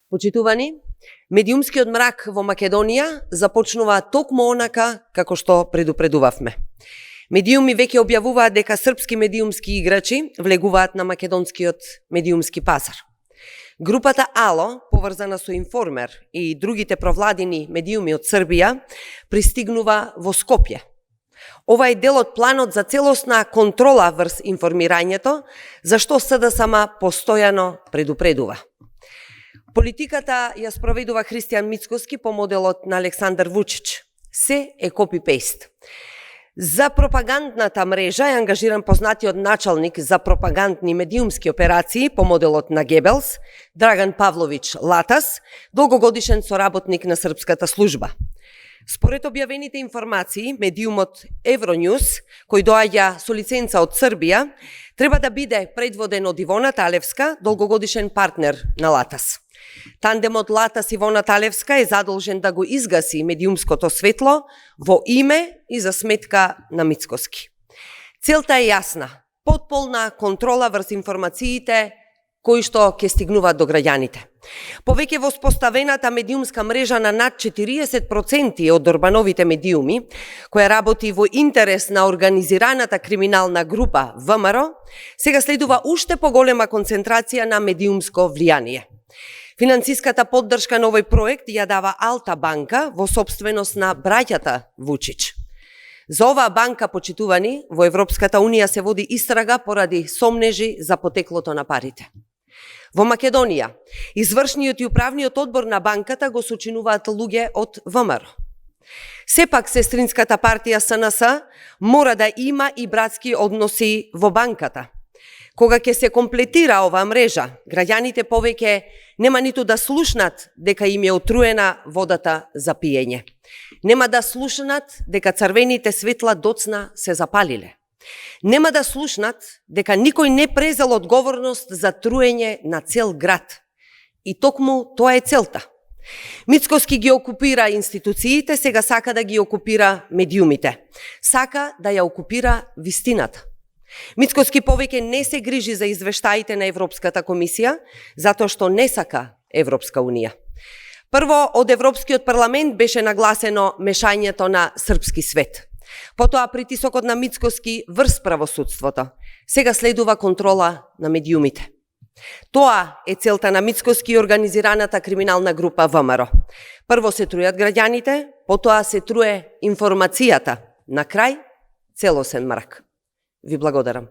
Почитувани, медиумскиот мрак во Македонија започнува токму онака како што предупредувавме. Медиуми веќе објавуваат дека српски медиумски играчи влегуваат на македонскиот медиумски пазар. Групата Ало, поврзана со Информер и другите провладини медиуми од Србија, пристигнува во Скопје. Ова е дел од планот за целосна контрола врз информирањето, за што СДСМ постојано предупредува. Политиката ја спроведува Христијан Мицкоски по моделот на Александар Вучич. Се е копи-пейст. За пропагандната мрежа е ангажиран познатиот началник за пропагандни медиумски операции по моделот на Гебелс, Драган Павлович Латас, долгогодишен соработник на српската служба. Според објавените информации, медиумот Евронюс, кој доаѓа со лиценца од Србија, треба да биде предводен од Ивона Талевска, долгогодишен партнер на Латас. Тандемот Латас Ивона Талевска е задолжен да го изгаси медиумското светло во име и за сметка на Мицкоски. Целта е јасна – потполна контрола врз информациите кои што ќе стигнуваат до граѓаните. Повеќе во споставената медиумска мрежа на над 40% од Орбановите медиуми, која работи во интерес на организираната криминална група ВМРО, сега следува уште поголема концентрација на медиумско влијание. Финансиската поддршка на овој проект ја дава Алта банка во собственост на браќата Вучич. За оваа банка, почитувани, во Европската Унија се води истрага поради сомнежи за потеклото на парите. Во Македонија, извршниот и управниот одбор на банката го сочинуваат луѓе од ВМРО. Сепак, сестринската партија СНС мора да има и братски односи во банката. Кога ќе се комплетира оваа мрежа, граѓаните повеќе нема ниту да слушнат дека им е отруена водата за пиење. Нема да слушнат дека црвените светла доцна се запалиле. Нема да слушнат дека никој не презел одговорност за труење на цел град. И токму тоа е целта. Мицкоски ги окупира институциите, сега сака да ги окупира медиумите. Сака да ја окупира вистината. Мицкоски повеќе не се грижи за извештаите на Европската комисија, затоа што не сака Европска Унија. Прво, од Европскиот парламент беше нагласено мешањето на српски свет. Потоа притисокот на Мицкоски врз правосудството. Сега следува контрола на медиумите. Тоа е целта на Мицкоски и организираната криминална група ВМРО. Прво се трујат граѓаните, потоа се труе информацијата. На крај, целосен мрак. Ви благодарам.